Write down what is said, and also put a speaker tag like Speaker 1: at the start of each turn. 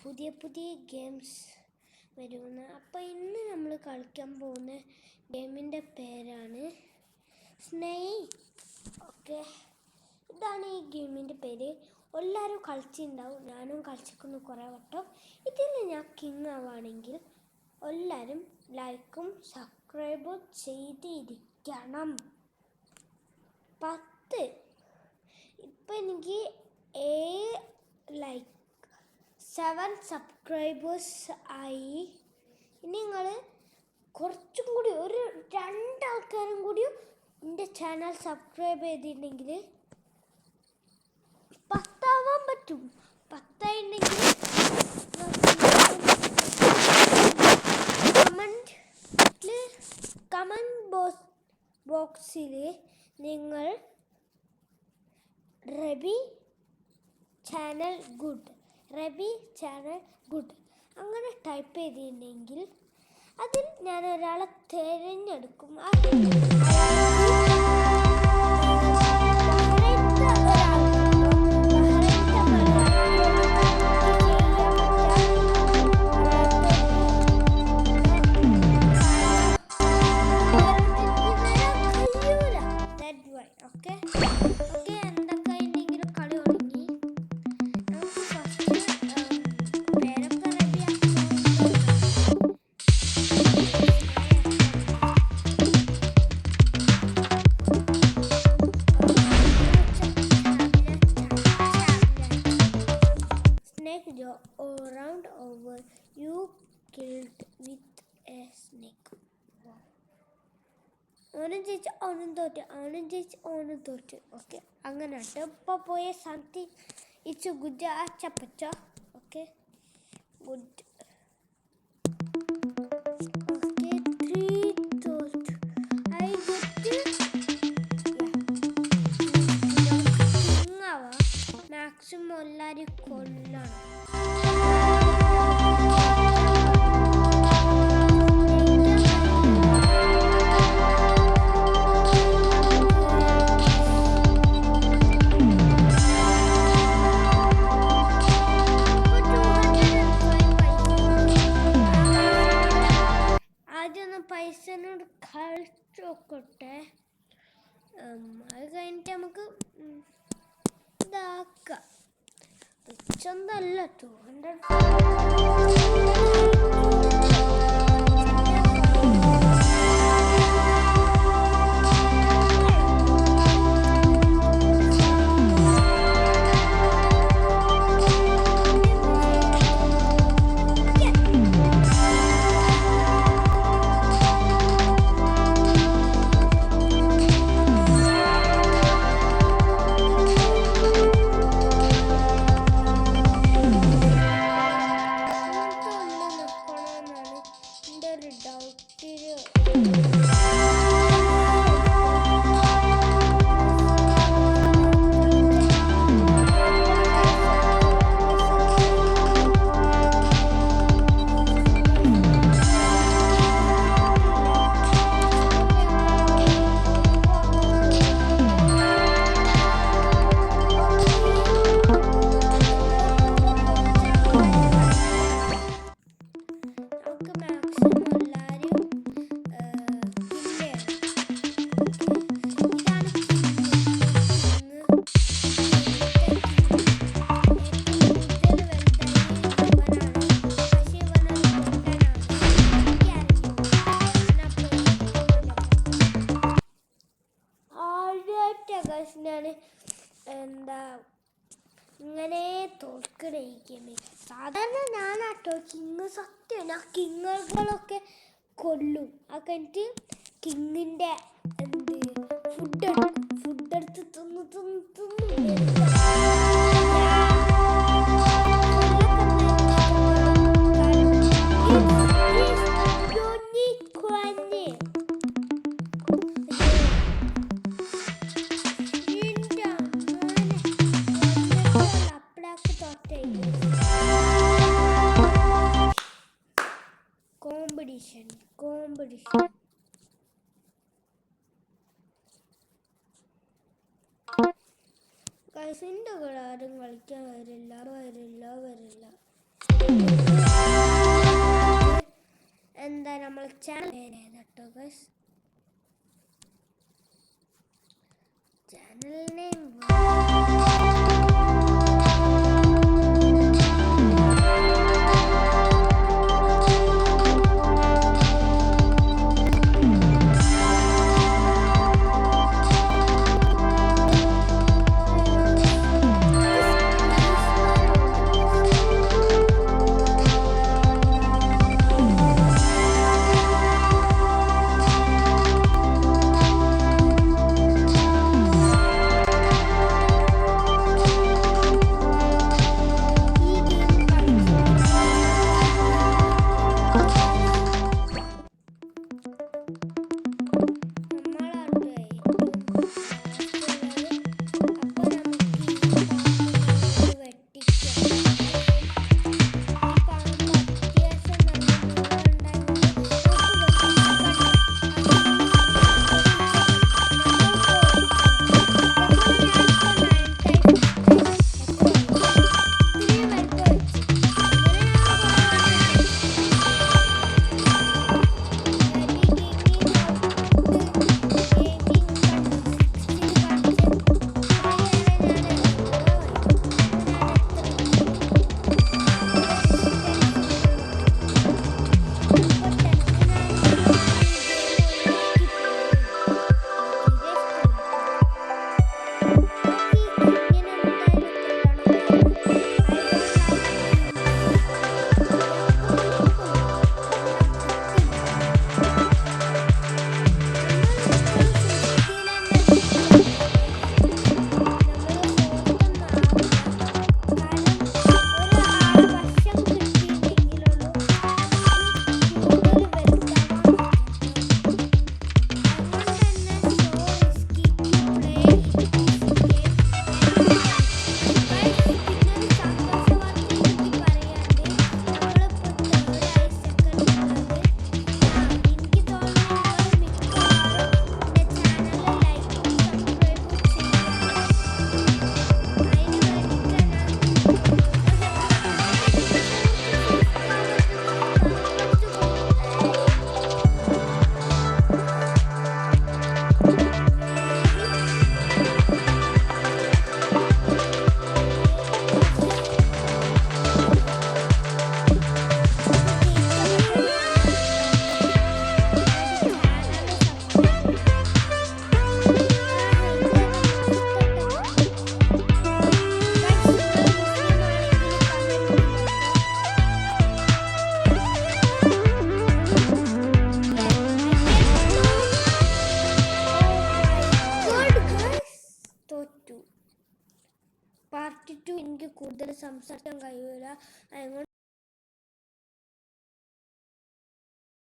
Speaker 1: പുതിയ പുതിയ ഗെയിംസ് വരുന്നത്. അപ്പോൾ ഇന്ന് നമ്മൾ കളിക്കാൻ പോകുന്ന ഗെയിമിൻ്റെ പേരാണ് സ്നേക്ക്. ഓക്കെ, ഇതാണ് ഈ ഗെയിമിൻ്റെ പേര്. എല്ലാവരും കളിച്ചിട്ടുണ്ടാവും, ഞാനും കളിച്ചിരിക്കുന്നു കുറേ വട്ടം. ഇതിൽ ഞാൻ കിങ് ആവുകയാണെങ്കിൽ എല്ലാവരും ലൈക്കും സബ്സ്ക്രൈബും ചെയ്തിരിക്കണം. 10 ഇപ്പം എനിക്ക് 7 സബ്സ്ക്രൈബേഴ്സ് ആയി. ഇനി നിങ്ങൾ കുറച്ചും കൂടി ഒരു 2 ആൾക്കാരും കൂടി എൻ്റെ ചാനൽ സബ്സ്ക്രൈബ് ചെയ്തിട്ടുണ്ടെങ്കിൽ 10 ആവാൻ പറ്റും. 10 ആയിട്ടുണ്ടെങ്കിൽ കമൻറ്റ് ബോക്സിൽ നിങ്ങൾ റബി ചാനൽ ഗുഡ് അങ്ങനെ ടൈപ്പ് ചെയ്തിട്ടുണ്ടെങ്കിൽ അതിൽ ഞാൻ ഒരാളെ തിരഞ്ഞെടുക്കും. Round over you killed with a snake. അവനും ജയിച്ച് അവനും തോറ്റ്. ഓക്കെ, അങ്ങനെ ഇപ്പോൾ പോയ സംതിങ് ഇറ്റ്സ് ഗുഡ് അച്ചപ്പച്ച. Okay, good. ഓക്കെ, 3 തോറ്റ്. I get കിങ്ങാവാ. മാക്സിമം എല്ലാവരും കൊല്ലണം. പൈസനോട് കളിച്ചു നോക്കട്ടെ. അത് കഴിഞ്ഞിട്ട് നമുക്ക് ഇതാക്കാം. റിച്ചൊന്നല്ല 200. എന്താ ഇങ്ങനെ തോൽക്കണേ. സാധാരണ ഞാനാട്ടോ കിങ്. സത്യം, ഞാൻ കിങ്ങുകളൊക്കെ കൊല്ലും. ആ കഴിഞ്ഞിട്ട് കിങ്ങിൻ്റെ ഫുഡെടുത്ത് തിന്ന് കോമ്പറ്റീഷൻ. ഗൈസിൻ്റെ കൂടെ ആരും കളിക്കാൻ വരില്ല. എന്താ നമ്മൾ ചാനൽ കേട്ടോ ഗൈസ്. ചാനൽ നെയിം പാർട്ട് 2 എനിക്ക് കൂടുതൽ സംസാരിക്കാൻ കഴിയൂല. അതുകൊണ്ട്